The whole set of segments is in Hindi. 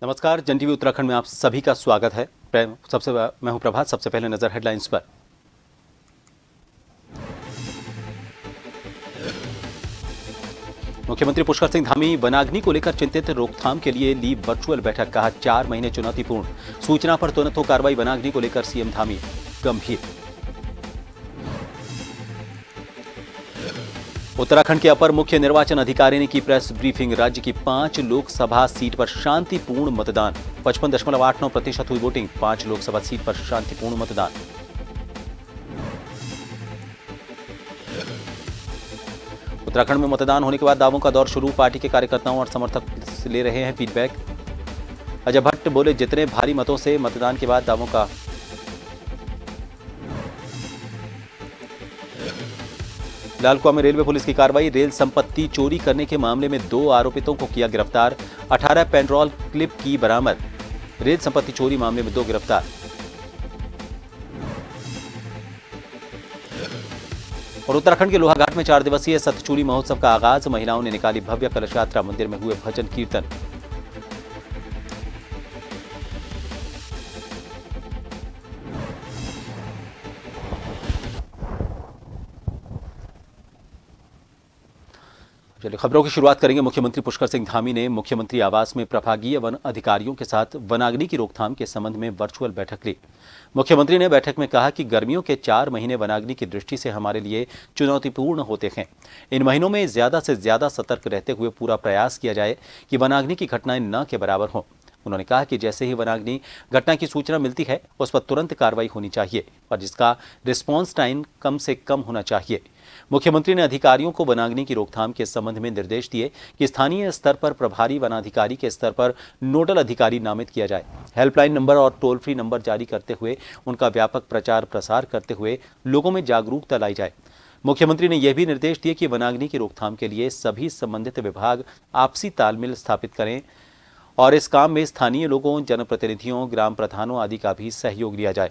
नमस्कार, जन टीवी उत्तराखंड में आप सभी का स्वागत है। मैं हूं प्रभात। सबसे पहले नजर हेडलाइंस पर। मुख्यमंत्री पुष्कर सिंह धामी वनाग्नि को लेकर चिंतित, रोकथाम के लिए ली वर्चुअल बैठक। कहा 4 महीने चुनौतीपूर्ण, सूचना पर तुरंत हो कार्रवाई। वनाग्नि को लेकर सीएम धामी गंभीर। उत्तराखंड के अपर मुख्य निर्वाचन अधिकारी ने की प्रेस ब्रीफिंग। राज्य की 5 लोकसभा सीट पर शांतिपूर्ण मतदान। 55.89% हुई वोटिंग। 5 लोकसभा सीट पर शांतिपूर्ण मतदान। उत्तराखंड में मतदान होने के बाद दावों का दौर शुरू। पार्टी के कार्यकर्ताओं और समर्थक ले रहे हैं फीडबैक। अजय भट्ट बोले, जितने भारी मतों से मतदान के बाद दावों का। लालकुआ में रेलवे पुलिस की कार्रवाई। रेल संपत्ति चोरी करने के मामले में 2 आरोपितों को किया गिरफ्तार। 18 पेट्रोल क्लिप की बरामद। रेल संपत्ति चोरी मामले में 2 गिरफ्तार। और उत्तराखंड के लोहाघाट में 4 दिवसीय सतचूड़ी महोत्सव का आगाज। महिलाओं ने निकाली भव्य कलश यात्रा। मंदिर में हुए भजन कीर्तन। चलिए खबरों की शुरुआत करेंगे। मुख्यमंत्री पुष्कर सिंह धामी ने मुख्यमंत्री आवास में प्रभागीय वन अधिकारियों के साथ वनाग्नि की रोकथाम के संबंध में वर्चुअल बैठक ली। मुख्यमंत्री ने बैठक में कहा कि गर्मियों के 4 महीने वनाग्नि की दृष्टि से हमारे लिए चुनौतीपूर्ण होते हैं। इन महीनों में ज्यादा से ज्यादा सतर्क रहते हुए पूरा प्रयास किया जाए कि वनाग्नि की घटनाएं न के बराबर हों। उन्होंने कहा कि जैसे ही वनाग्नि घटना की सूचना मिलती है उस पर तुरंत कार्रवाई होनी चाहिए और जिसका रिस्पॉन्स टाइम कम से कम होना चाहिए। मुख्यमंत्री ने अधिकारियों को वनाग्नि की रोकथाम के संबंध में निर्देश दिए कि स्थानीय स्तर पर प्रभारी वनाधिकारी के स्तर पर नोडल अधिकारी नामित किया जाए। हेल्पलाइन नंबर और टोल फ्री नंबर जारी करते हुए उनका व्यापक प्रचार प्रसार करते हुए लोगों में जागरूकता लाई जाए। मुख्यमंत्री ने यह भी निर्देश दिए कि वनाग्नि की रोकथाम के लिए सभी संबंधित विभाग आपसी तालमेल स्थापित करें और इस काम में स्थानीय लोगों, जनप्रतिनिधियों, ग्राम प्रधानों आदि का भी सहयोग लिया जाए।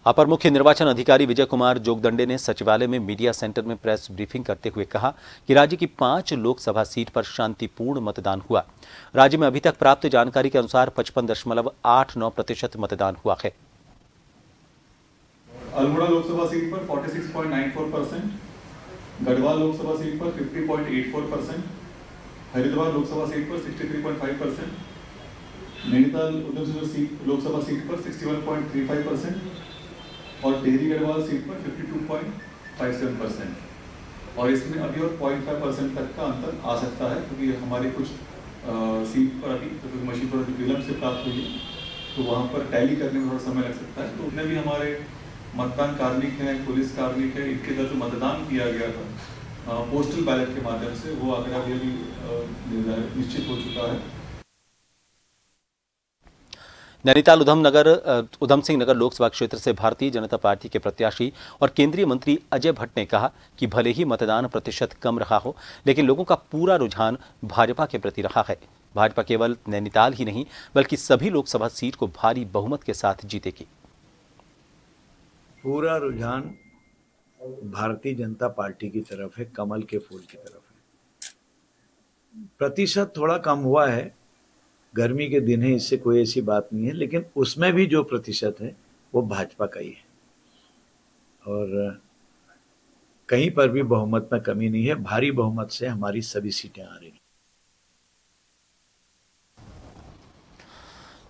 अपर मुख्य निर्वाचन अधिकारी विजय कुमार जोगदंडे ने सचिवालय में मीडिया सेंटर में प्रेस ब्रीफिंग करते हुए कहा कि राज्य की 5 लोकसभा सीट पर शांतिपूर्ण मतदान हुआ। राज्य में अभी तक प्राप्त जानकारी के अनुसार 55.89% मतदान हुआ है। अल्मोड़ा लोकसभा सीट पर 46.94%, गढ़वाल लोकसभा सीट पर 50.84%, हरिद्वार लोकसभा सीट पर 63.5%, नैनीताल उधमसिंह लोकसभा सीट पर 61.35% और टिहरी गढ़वाल सीट पर 52.57%। और इसमें अभी और 0.5% तक का अंतर आ सकता है क्योंकि हमारी कुछ सीट पर अभी तो मशीन पर विलंब से प्राप्त हुई है, तो वहाँ पर टैली करने में थोड़ा समय लग सकता है। तो उनमें भी हमारे मतदान कार्मिक हैं, पुलिस कार्मिक है, इनके द्वारा जो मतदान किया गया था पोस्टल बैलेट के माध्यम से, वो आंकड़ा भी निश्चित हो चुका है। नैनीताल उधमसिंह नगर लोकसभा क्षेत्र से भारतीय जनता पार्टी के प्रत्याशी और केंद्रीय मंत्री अजय भट्ट ने कहा कि भले ही मतदान प्रतिशत कम रहा हो, लेकिन लोगों का पूरा रुझान भाजपा के प्रति रहा है। भाजपा केवल नैनीताल ही नहीं बल्कि सभी लोकसभा सीट को भारी बहुमत के साथ जीतेगी। पूरा रुझान भारतीय जनता पार्टी की तरफ है, कमल के फूल की तरफ है। प्रतिशत थोड़ा कम हुआ है, गर्मी के दिन है, इससे कोई ऐसी बात नहीं है, लेकिन उसमें भी जो प्रतिशत है वो भाजपा का ही है और कहीं पर भी बहुमत में कमी नहीं है। भारी बहुमत से हमारी सभी सीटें आ रही हैं।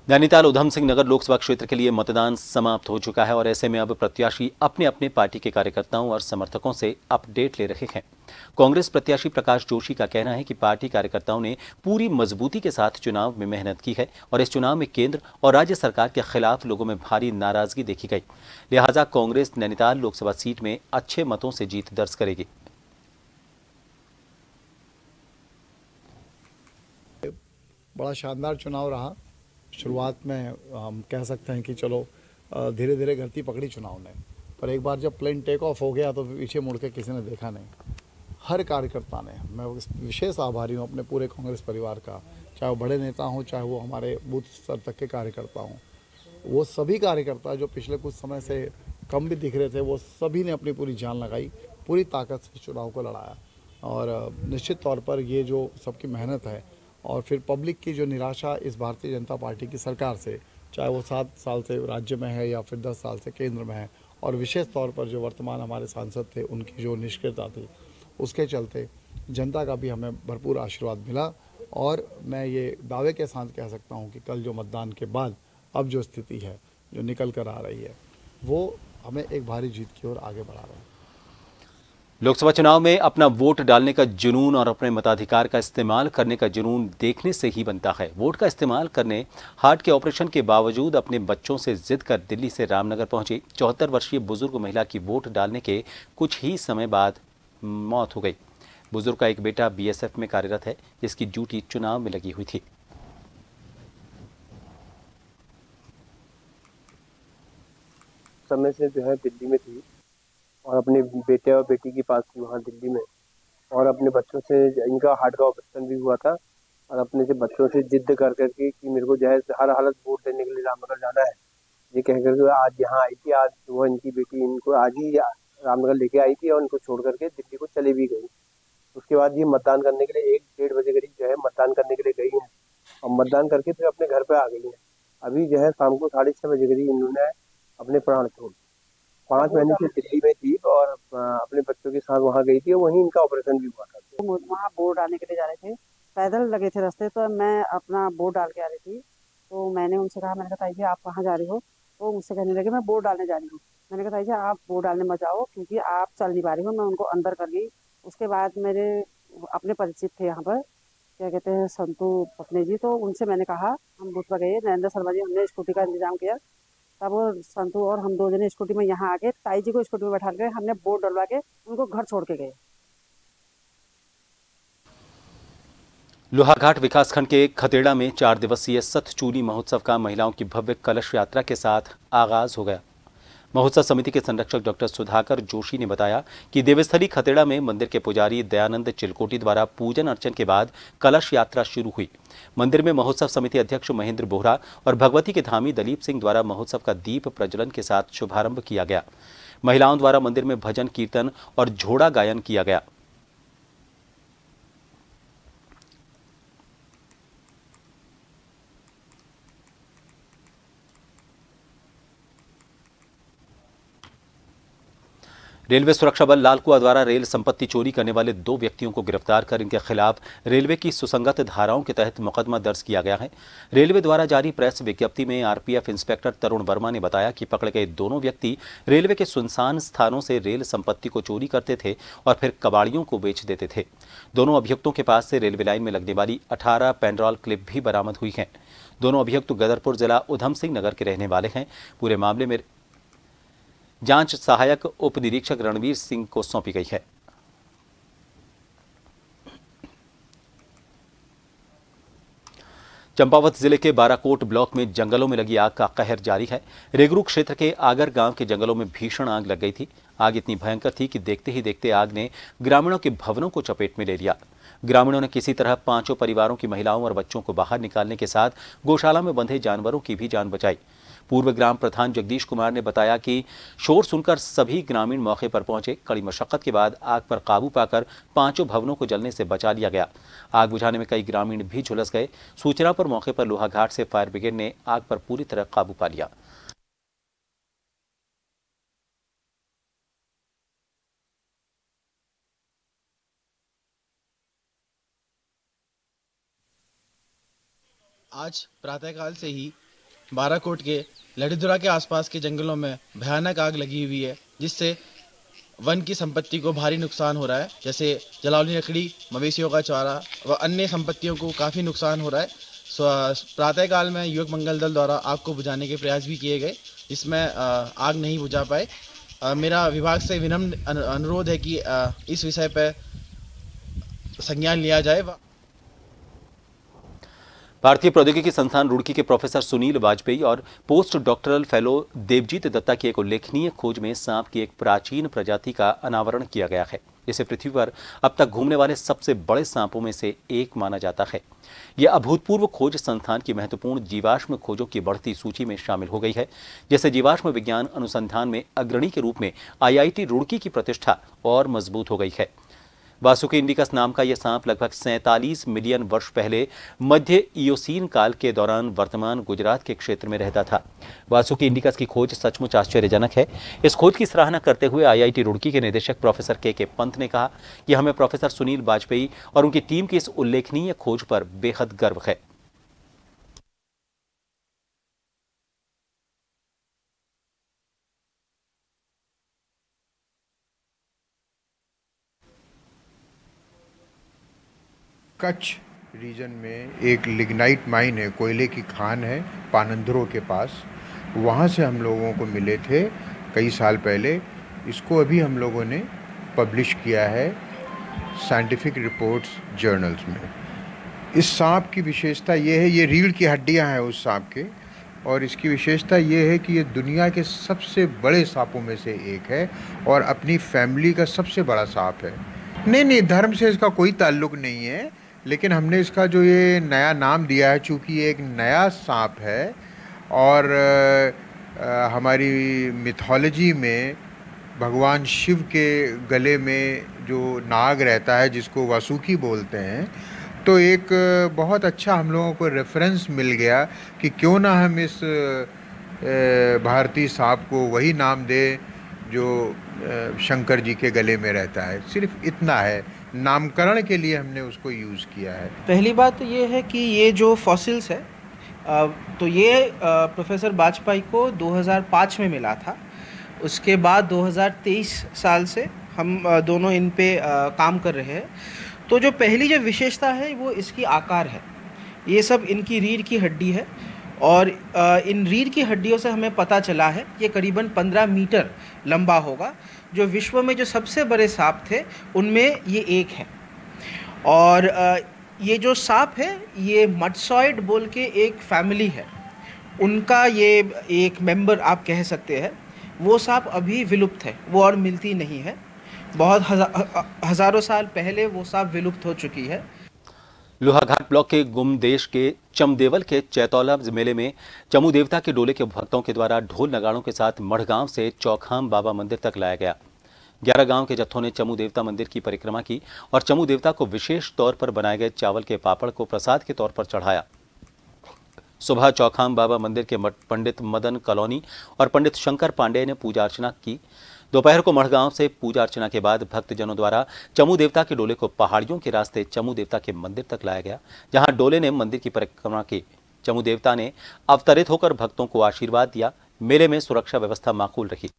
नैनीताल उधमसिंह नगर लोकसभा क्षेत्र के लिए मतदान समाप्त हो चुका है और ऐसे में अब प्रत्याशी अपने अपने पार्टी के कार्यकर्ताओं और समर्थकों से अपडेट ले रहे हैं। कांग्रेस प्रत्याशी प्रकाश जोशी का कहना है कि पार्टी कार्यकर्ताओं ने पूरी मजबूती के साथ चुनाव में मेहनत की है और इस चुनाव में केंद्र और राज्य सरकार के खिलाफ लोगों में भारी नाराजगी देखी गई। लिहाजा कांग्रेस नैनीताल लोकसभा सीट में अच्छे मतों से जीत दर्ज करेगी। बड़ा शानदार चुनाव रहा। शुरुआत में हम कह सकते हैं कि चलो धीरे धीरे गति पकड़ी चुनाव ने, पर एक बार जब प्लेन टेक ऑफ हो गया तो पीछे मुड़ के किसी ने देखा नहीं। हर कार्यकर्ता ने, मैं विशेष आभारी हूँ अपने पूरे कांग्रेस परिवार का, चाहे वो बड़े नेता हों, चाहे वो हमारे बूथ स्तर तक के कार्यकर्ता हों। वो सभी कार्यकर्ता जो पिछले कुछ समय से कम भी दिख रहे थे, वो सभी ने अपनी पूरी जान लगाई, पूरी ताकत से चुनाव को लड़ाया। और निश्चित तौर पर ये जो सबकी मेहनत है और फिर पब्लिक की जो निराशा इस भारतीय जनता पार्टी की सरकार से, चाहे वो 7 साल से राज्य में है या फिर 10 साल से केंद्र में है, और विशेष तौर पर जो वर्तमान हमारे सांसद थे उनकी जो निष्क्रियता थी, उसके चलते जनता का भी हमें भरपूर आशीर्वाद मिला। और मैं ये दावे के साथ कह सकता हूँ कि कल जो मतदान के बाद अब जो स्थिति है जो निकल कर आ रही है, वो हमें एक भारी जीत की ओर आगे बढ़ा रहा है। लोकसभा चुनाव में अपना वोट डालने का जुनून और अपने मताधिकार का इस्तेमाल करने का जुनून देखने से ही बनता है। वोट का इस्तेमाल करने हार्ट के ऑपरेशन के बावजूद अपने बच्चों से जिद कर दिल्ली से रामनगर पहुंची 74 वर्षीय बुजुर्ग महिला की वोट डालने के कुछ ही समय बाद मौत हो गई। बुजुर्ग का एक बेटा बीएसएफ में कार्यरत है, जिसकी ड्यूटी चुनाव में लगी हुई थी। समय से जो है दिल्ली में थी और अपने बेटे और बेटी के पास थी वहाँ दिल्ली में, और अपने बच्चों से, इनका हार्ट का ऑपरेशन भी हुआ था, और अपने से बच्चों से जिद कर करके कि मेरे को जो है हर हालत वोट देने के लिए रामनगर जाना है, ये कह करके आज यहाँ आई थी। आज सुबह इनकी बेटी इनको आज ही रामनगर लेके आई थी और इनको छोड़ करके दिल्ली को चली भी गई। उसके बाद ये मतदान करने के लिए 1-1:30 बजे करीब जो है मतदान करने के लिए गई हैं, और मतदान करके फिर अपने घर पे आ गई हैं। अभी जो है शाम को 6:30 बजे करीब इन्होंने अपने प्राण छोड़। 5 महीने से दिल्ली में थी और अपने बच्चों के साथ वहाँ गई थी और वहीं इनका ऑपरेशन भी हुआ था। वहाँ वोट डालने के लिए जा रहे थे, पैदल लगे थे रास्ते, तो मैं अपना वोट डाल के आ रही थी। तो मैंने उनसे कहा, मैंने कहा ताई जी आप कहाँ जा रही हो? तो मुझसे कहने लगे मैं वोट डालने जा रही हूँ। मैंने कहा ताई जी आप वोट डालने मत जाओ, क्योंकि आप चल नहीं पा रही हो। मैं उनको अंदर कर गई। उसके बाद मेरे अपने परिचित थे यहाँ पर, क्या कहते हैं, संतू पपने जी, तो उनसे मैंने कहा, हम बूथ पर गए, नरेंद्र शर्मा जी, हमने स्कूटी का इंतजाम किया। तब वो संतू और हम 2 जने स्कूटी में यहाँ आके ताई जी को स्कूटी में बैठा के हमने वोट डलवा के उनको घर छोड़ के गए। लोहाघाट विकासखंड के खतेड़ा में 4 दिवसीय सतचूली महोत्सव का महिलाओं की भव्य कलश यात्रा के साथ आगाज हो गया। महोत्सव समिति के संरक्षक डॉक्टर सुधाकर जोशी ने बताया कि देवस्थली खतेड़ा में मंदिर के पुजारी दयानंद चिलकोटी द्वारा पूजन अर्चन के बाद कलश यात्रा शुरू हुई। मंदिर में महोत्सव समिति अध्यक्ष महेंद्र बोहरा और भगवती के धामी दलीप सिंह द्वारा महोत्सव का दीप प्रज्वलन के साथ शुभारंभ किया गया। महिलाओं द्वारा मंदिर में भजन कीर्तन और झोड़ा गायन किया गया। रेलवे सुरक्षा बल लालकुआ द्वारा रेल संपत्ति चोरी करने वाले 2 व्यक्तियों को गिरफ्तार कर इनके खिलाफ रेलवे की सुसंगत धाराओं के तहत मुकदमा दर्ज किया गया है। रेलवे द्वारा जारी प्रेस विज्ञप्ति में आरपीएफ इंस्पेक्टर तरुण वर्मा ने बताया कि पकड़े गए दोनों व्यक्ति रेलवे के सुनसान स्थानों से रेल संपत्ति को चोरी करते थे और फिर कबाड़ियों को बेच देते थे। दोनों अभियुक्तों के पास से रेलवे लाइन में लगने वाली 18 पेनड्रॉल क्लिप भी बरामद हुई हैं। दोनों अभियुक्त गदरपुर जिला उधम सिंह नगर के रहने वाले हैं। पूरे मामले में जांच सहायक उप निरीक्षक रणवीर सिंह को सौंपी गई है। चंपावत जिले के बाराकोट ब्लॉक में जंगलों में लगी आग का कहर जारी है। रेगरू क्षेत्र के आगर गांव के जंगलों में भीषण आग लग गई थी। आग इतनी भयंकर थी कि देखते ही देखते आग ने ग्रामीणों के भवनों को चपेट में ले लिया। ग्रामीणों ने किसी तरह 5 परिवारों की महिलाओं और बच्चों को बाहर निकालने के साथ गौशाला में बंधे जानवरों की भी जान बचाई। पूर्व ग्राम प्रधान जगदीश कुमार ने बताया कि शोर सुनकर सभी ग्रामीण मौके पर पहुंचे। कड़ी मशक्कत के बाद आग पर काबू पाकर 5 भवनों को जलने से बचा लिया गया। आग बुझाने में कई ग्रामीण भी झुलस गए। सूचना पर मौके पर लोहाघाट से फायर ब्रिगेड ने आग पर पूरी तरह काबू पा लिया। आज प्रातःकाल से ही बाराकोट के लड़ीदुरा के आसपास के जंगलों में भयानक आग लगी हुई है, जिससे वन की संपत्ति को भारी नुकसान हो रहा है। जैसे जलावनी लकड़ी, मवेशियों का चारा व अन्य संपत्तियों को काफ़ी नुकसान हो रहा है। प्रातःकाल में युवक मंगल दल द्वारा आग को बुझाने के प्रयास भी किए गए, जिसमें आग नहीं बुझा पाए। मेरा विभाग से विनम्र अनुरोध है कि इस विषय पर संज्ञान लिया जाए। भारतीय प्रौद्योगिकी संस्थान रुड़की के प्रोफेसर सुनील वाजपेयी और post doctoral fellow Devjit Dutta की एक उल्लेखनीय खोज में सांप की एक प्राचीन प्रजाति का अनावरण किया गया है। जिसे पृथ्वी पर अब तक घूमने वाले सबसे बड़े सांपों में से एक माना जाता है। यह अभूतपूर्व खोज संस्थान की महत्वपूर्ण जीवाश्म खोजों की बढ़ती सूची में शामिल हो गई है, जिससे जीवाश्म विज्ञान अनुसंधान में अग्रणी के रूप में IIT रुड़की की प्रतिष्ठा और मजबूत हो गई है। वासुकी इंडिकस नाम का यह सांप लगभग 47 मिलियन वर्ष पहले मध्य इयोसीन काल के दौरान वर्तमान गुजरात के क्षेत्र में रहता था। वासुकी इंडिकस की खोज सचमुच आश्चर्यजनक है। इस खोज की सराहना करते हुए IIT रुड़की के निदेशक प्रोफेसर के पंत ने कहा कि हमें प्रोफेसर सुनील वाजपेयी और उनकी टीम की इस उल्लेखनीय खोज पर बेहद गर्व है। कच्छ रीजन में एक लिग्नाइट माइन है, कोयले की खान है पानंदरों के पास। वहाँ से हम लोगों को मिले थे कई साल पहले। इसको अभी हम लोगों ने पब्लिश किया है साइंटिफिक रिपोर्ट्स जर्नल्स में। इस सांप की विशेषता ये है, ये रीढ़ की हड्डियाँ हैं उस सांप के, और इसकी विशेषता ये है कि ये दुनिया के सबसे बड़े सांपों में से एक है और अपनी फैमिली का सबसे बड़ा सांप है। नहीं, धर्म से इसका कोई ताल्लुक नहीं है, लेकिन हमने इसका जो ये नया नाम दिया है, चूँकि ये एक नया सांप है और हमारी मिथोलॉजी में भगवान शिव के गले में जो नाग रहता है जिसको वासुकी बोलते हैं, तो एक बहुत अच्छा हम लोगों को रेफरेंस मिल गया कि क्यों ना हम इस भारतीय सांप को वही नाम दें जो शंकर जी के गले में रहता है। सिर्फ इतना है, नामकरण के लिए हमने उसको यूज़ किया है। पहली बात तो ये है कि ये जो फॉसिल्स है तो ये प्रोफेसर वाजपेयी को 2005 में मिला था। उसके बाद 2023 साल से हम दोनों इन पे काम कर रहे हैं। तो जो पहली जो विशेषता है वो इसकी आकार है। ये सब इनकी रीढ़ की हड्डी है और इन रीढ़ की हड्डियों से हमें पता चला है ये करीबन 15 मीटर लंबा होगा। जो विश्व में जो सबसे बड़े सांप थे उनमें ये एक है। और ये जो सांप है ये मडसॉइड बोल के एक फैमिली है, उनका ये एक मेंबर आप कह सकते हैं। वो सांप अभी विलुप्त है, वो और मिलती नहीं है। बहुत हज़ारों साल पहले वो सांप विलुप्त हो चुकी है। लोहाघाट ब्लॉक के गुमदेश के चमदेवल के चैतौला मेले में चमू देवता के डोले के भक्तों के द्वारा ढोल नगाड़ों के साथ मढ़गांव से चौखाम बाबा मंदिर तक लाया गया। 11 गांव के जत्थों ने चमू देवता मंदिर की परिक्रमा की और चमू देवता को विशेष तौर पर बनाए गए चावल के पापड़ को प्रसाद के तौर पर चढ़ाया। सुबह चौखाम बाबा मंदिर के पंडित मदन कॉलोनी और पंडित शंकर पांडे ने पूजा अर्चना की। दोपहर को मढ़गांव से पूजा अर्चना के बाद भक्तजनों द्वारा चमू देवता के डोले को पहाड़ियों के रास्ते चमू देवता के मंदिर तक लाया गया, जहां डोले ने मंदिर की परिक्रमा की। चमू देवता ने अवतरित होकर भक्तों को आशीर्वाद दिया। मेले में सुरक्षा व्यवस्था माकूल रही।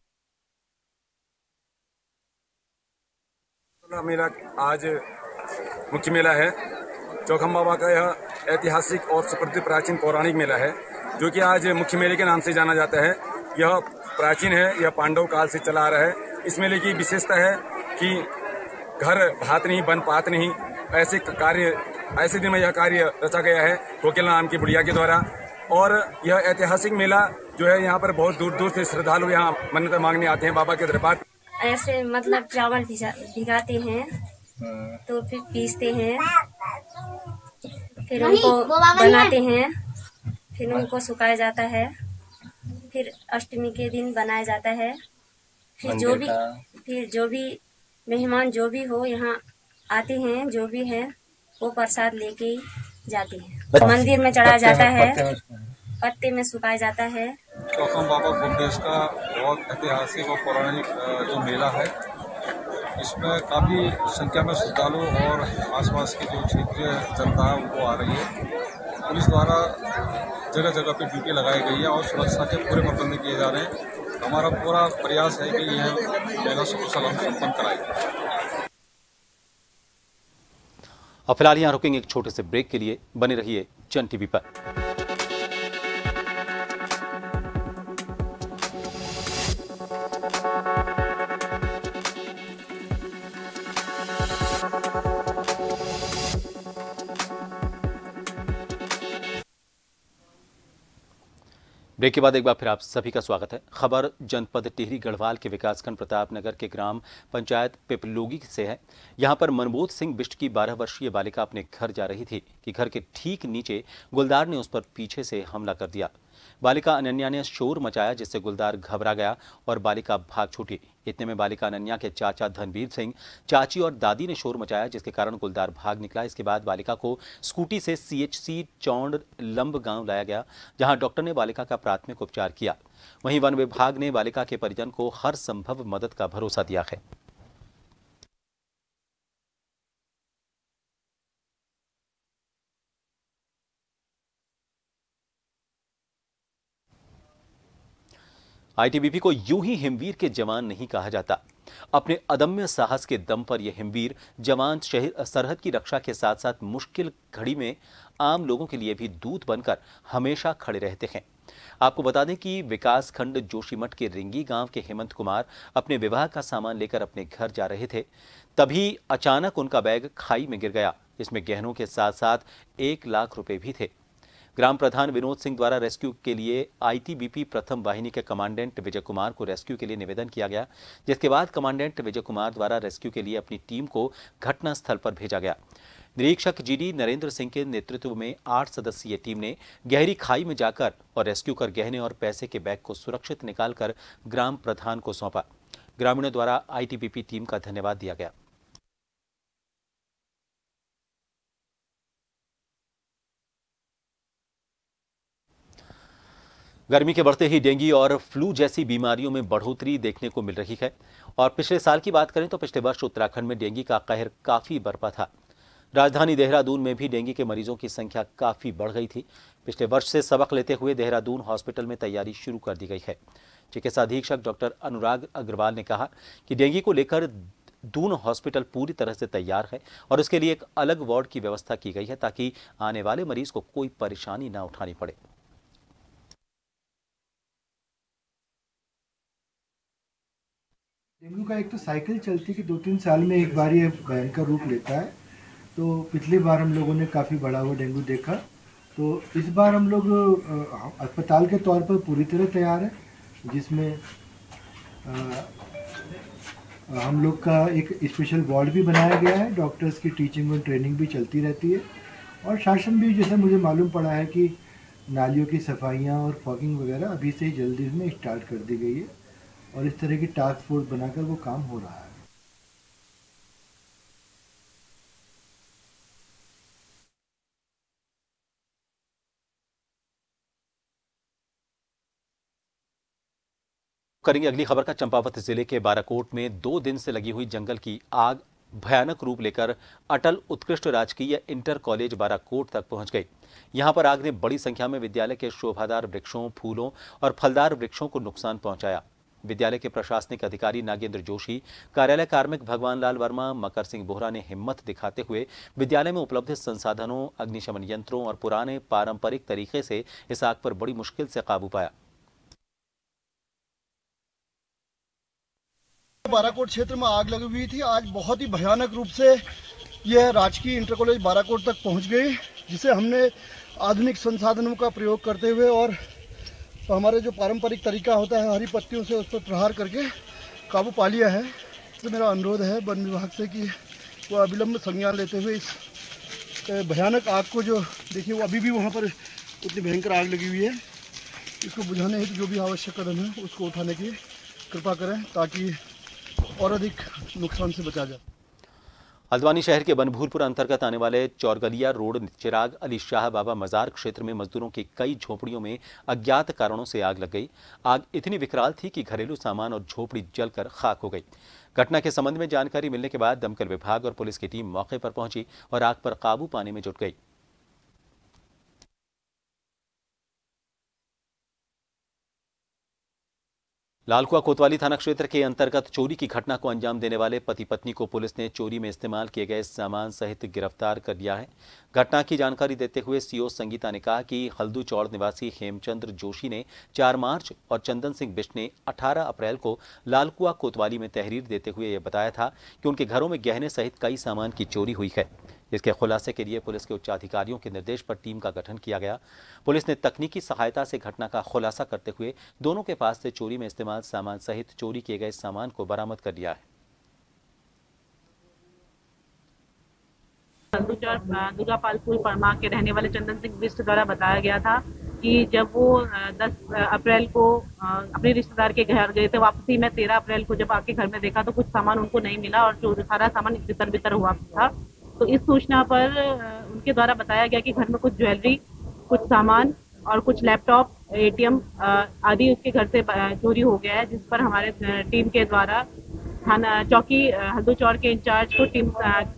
मेला आज मुख्य मेला है। चौखाम बाबा का यह ऐतिहासिक और सुप्रसिद्ध प्राचीन पौराणिक मेला है, जो कि आज मुख्य मेले के नाम से जाना जाता है। यह प्राचीन है, यह पांडव काल से चला आ रहा है। इस मेले की विशेषता है कि घर भात नहीं बन पात नहीं, ऐसे दिन में यह कार्य रचा गया है कोकिला नाम की बुढ़िया के द्वारा। और यह ऐतिहासिक मेला जो है, यहाँ पर बहुत दूर दूर से श्रद्धालु यहाँ मन्नत मांगने आते हैं बाबा के दरबार। ऐसे मतलब चावल भिगाते हैं तो फिर पीसते हैं, फिर उनको बनाते हैं, फिर उनको सुखाया जाता है, फिर अष्टमी के दिन बनाया जाता है। फिर जो भी मेहमान जो भी हो यहाँ आते हैं, जो भी है वो प्रसाद लेके जाते हैं। मंदिर में चढ़ाया जाता है, पत्ते में सुखाया जाता है। चौखाम बाबा गुमदेश का बहुत ऐतिहासिक और पौराणिक जो मेला है, इसमें काफ़ी संख्या में श्रद्धालु और आसपास की जो क्षेत्रीय जनता है वो आ रही है। पुलिस द्वारा जगह जगह पे ड्यूटी लगाई गई है और सुरक्षा के पूरे प्रबंध किए जा रहे हैं। हमारा पूरा प्रयास है कि यह मेला सुकुशल हम संपन्न कराएं। और फिलहाल यहाँ रुकेंगे एक छोटे से ब्रेक के लिए। बने रहिए जन टीवी पर। ब्रेक के बाद एक बार फिर आप सभी का स्वागत है। खबर जनपद टिहरी गढ़वाल के विकासखंड प्रतापनगर के ग्राम पंचायत पिपलोगी से है। यहां पर मनबोध सिंह बिष्ट की 12 वर्षीय बालिका अपने घर जा रही थी कि घर के ठीक नीचे गुलदार ने उस पर पीछे से हमला कर दिया। बालिका अनन्या ने शोर मचाया, जिससे गुलदार घबरा गया और बालिका भाग छूटी। इतने में बालिका अनन्या के चाचा धनवीर सिंह, चाची और दादी ने शोर मचाया, जिसके कारण गुलदार भाग निकला। इसके बाद बालिका को स्कूटी से CHC चौंड लंब गांव लाया गया, जहां डॉक्टर ने बालिका का प्राथमिक उपचार किया। वहीं वन विभाग ने बालिका के परिजन को हर संभव मदद का भरोसा दिया है। ITBP को यूं ही हिमवीर के जवान नहीं कहा जाता। अपने अदम्य साहस के दम पर यह हिमवीर जवान सरहद की रक्षा के साथ साथ मुश्किल घड़ी में आम लोगों के लिए भी दूत बनकर हमेशा खड़े रहते हैं। आपको बता दें कि विकासखंड जोशीमठ के रिंगी गांव के हेमंत कुमार अपने विवाह का सामान लेकर अपने घर जा रहे थे। तभी अचानक उनका बैग खाई में गिर गया। इसमें गहनों के साथ साथ 1 लाख रुपए भी थे। ग्राम प्रधान विनोद सिंह द्वारा रेस्क्यू के लिए ITBP प्रथम वाहिनी के कमांडेंट विजय कुमार को रेस्क्यू के लिए निवेदन किया गया, जिसके बाद कमांडेंट विजय कुमार द्वारा रेस्क्यू के लिए अपनी टीम को घटनास्थल पर भेजा गया। निरीक्षक GD नरेंद्र सिंह के नेतृत्व में 8 सदस्यीय टीम ने गहरी खाई में जाकर और रेस्क्यू कर गहने और पैसे के बैग को सुरक्षित निकालकर ग्राम प्रधान को सौंपा। ग्रामीणों द्वारा ITBP टीम का धन्यवाद दिया गया। गर्मी के बढ़ते ही डेंगू और फ्लू जैसी बीमारियों में बढ़ोतरी देखने को मिल रही है। और पिछले साल की बात करें तो पिछले वर्ष उत्तराखंड में डेंगू का कहर काफी बरपा था। राजधानी देहरादून में भी डेंगू के मरीजों की संख्या काफी बढ़ गई थी। पिछले वर्ष से सबक लेते हुए देहरादून हॉस्पिटल में तैयारी शुरू कर दी गई है। चिकित्सा अधीक्षक डॉक्टर अनुराग अग्रवाल ने कहा कि डेंगू को लेकर दून हॉस्पिटल पूरी तरह से तैयार है और इसके लिए एक अलग वार्ड की व्यवस्था की गई है, ताकि आने वाले मरीज को कोई परेशानी न उठानी पड़े। डेंगू का एक तो साइकिल चलती है कि 2-3 साल में एक बार ये भयंकर रूप लेता है। तो पिछली बार हम लोगों ने काफ़ी बढ़ा हुआ डेंगू देखा, तो इस बार हम लोग अस्पताल के तौर पर पूरी तरह तैयार है, जिसमें हम लोग का एक स्पेशल वार्ड भी बनाया गया है। डॉक्टर्स की टीचिंग और ट्रेनिंग भी चलती रहती है और शासन भी, जैसे मुझे मालूम पड़ा है कि नालियों की सफाइयाँ और फॉगिंग वगैरह अभी से ही जल्दी में स्टार्ट कर दी गई है और इस तरह की टास्क फोर्स बनाकर वो काम हो रहा है। करेंगे अगली खबर का। चंपावत जिले के बाराकोट में 2 दिन से लगी हुई जंगल की आग भयानक रूप लेकर अटल उत्कृष्ट राजकीय इंटर कॉलेज बाराकोट तक पहुंच गई। यहां पर आग ने बड़ी संख्या में विद्यालय के शोभादार वृक्षों, फूलों और फलदार वृक्षों को नुकसान पहुंचाया। विद्यालय के प्रशासनिक अधिकारी नागेंद्र जोशी, कार्यालय कार्मिक भगवान लाल वर्मा, मकर सिंह बोहरा ने हिम्मत दिखाते हुए विद्यालय में उपलब्ध संसाधनों, अग्निशमन यंत्रों और पुराने पारंपरिक तरीके से इस आग पर बड़ी मुश्किल से काबू पाया। बाराकोट क्षेत्र में आग लगी हुई थी। आज बहुत ही भयानक रूप से यह राजकीय इंटर कॉलेज बाराकोट तक पहुंच गई, जिसे हमने आधुनिक संसाधनों का प्रयोग करते हुए और तो हमारे जो पारंपरिक तरीका होता है हरी पत्तियों से उस पर प्रहार करके काबू पा लिया है। तो मेरा अनुरोध है वन विभाग से कि वो अविलंब संज्ञान लेते हुए इस भयानक आग को, जो देखिए वो अभी भी वहाँ पर उतनी भयंकर आग लगी हुई है, इसको बुझाने हेतु जो भी आवश्यक कदम है उसको उठाने की कृपा करें, ताकि और अधिक नुकसान से बचा जाए। हल्द्वानी शहर के बनभूरपुर अंतर्गत आने वाले चौरगलिया रोड चिराग अली शाह बाबा मजार क्षेत्र में मजदूरों की कई झोपड़ियों में अज्ञात कारणों से आग लग गई। आग इतनी विकराल थी कि घरेलू सामान और झोपड़ी जलकर खाक हो गई। घटना के संबंध में जानकारी मिलने के बाद दमकल विभाग और पुलिस की टीम मौके पर पहुंची और आग पर काबू पाने में जुट गई। लालकुआ कोतवाली थाना क्षेत्र के अंतर्गत चोरी की घटना को अंजाम देने वाले पति पत्नी को पुलिस ने चोरी में इस्तेमाल किए गए सामान सहित गिरफ्तार कर लिया है। घटना की जानकारी देते हुए सीओ संगीता ने कहा कि हल्दू चौड़ निवासी हेमचंद्र जोशी ने 4 मार्च और चंदन सिंह बिष्ट ने 18 अप्रैल को लालकुआ कोतवाली में तहरीर देते हुए यह बताया था कि उनके घरों में गहने सहित कई सामान की चोरी हुई है। इसके खुलासे के लिए पुलिस के उच्च अधिकारियों के निर्देश पर टीम का गठन किया गया। पुलिस ने तकनीकी सहायता से घटना का खुलासा करते हुए दोनों के पास से चोरी में इस्तेमाल सामान सहित चोरी किए गए सामान को बरामद कर लिया है। दुर्गापालपुर परमा के रहने वाले चंदन सिंह बिष्ट द्वारा बताया गया था कि जब वो 10 अप्रैल को अपने रिश्तेदार के घर गए थे, वापसी में 13 अप्रैल को जब आके घर में देखा तो कुछ सामान उनको नहीं मिला और जो सारा सामान बितर बितर हुआ था। तो इस सूचना पर उनके द्वारा बताया गया कि घर में कुछ ज्वेलरी, कुछ सामान और कुछ लैपटॉप, ATM आदि उसके घर से चोरी हो गया है, जिस पर हमारे टीम के द्वारा थाना चौकी हल्दूचौर के इंचार्ज को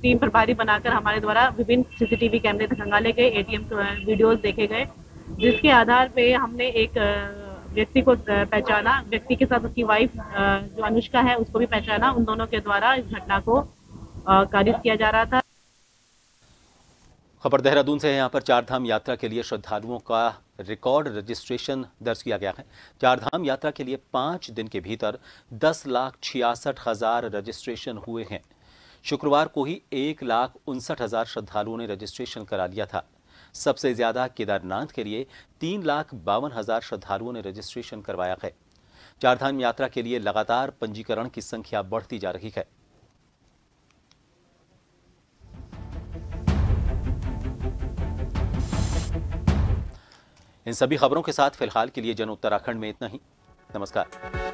टीम प्रभारी बनाकर हमारे द्वारा विभिन्न CCTV कैमरे खंगाले गए, ATM वीडियोस देखे गए, जिसके आधार पे हमने एक व्यक्ति को पहचाना। व्यक्ति के साथ उसकी वाइफ जो अनुष्का है उसको भी पहचाना। उन दोनों के द्वारा इस घटना को कारित किया जा रहा था। खबर देहरादून से है। यहाँ पर चारधाम यात्रा के लिए श्रद्धालुओं का रिकॉर्ड रजिस्ट्रेशन दर्ज किया गया है। चारधाम यात्रा के लिए 5 दिन के भीतर 10,66,000 रजिस्ट्रेशन हुए हैं। शुक्रवार को ही 1,59,000 श्रद्धालुओं ने रजिस्ट्रेशन करा लिया था। सबसे ज्यादा केदारनाथ के लिए 3,52,000 श्रद्धालुओं ने रजिस्ट्रेशन करवाया है। चारधाम यात्रा के लिए लगातार पंजीकरण की संख्या बढ़ती जा रही है। इन सभी खबरों के साथ फिलहाल के लिए जन उत्तराखंड में इतना ही। नमस्कार।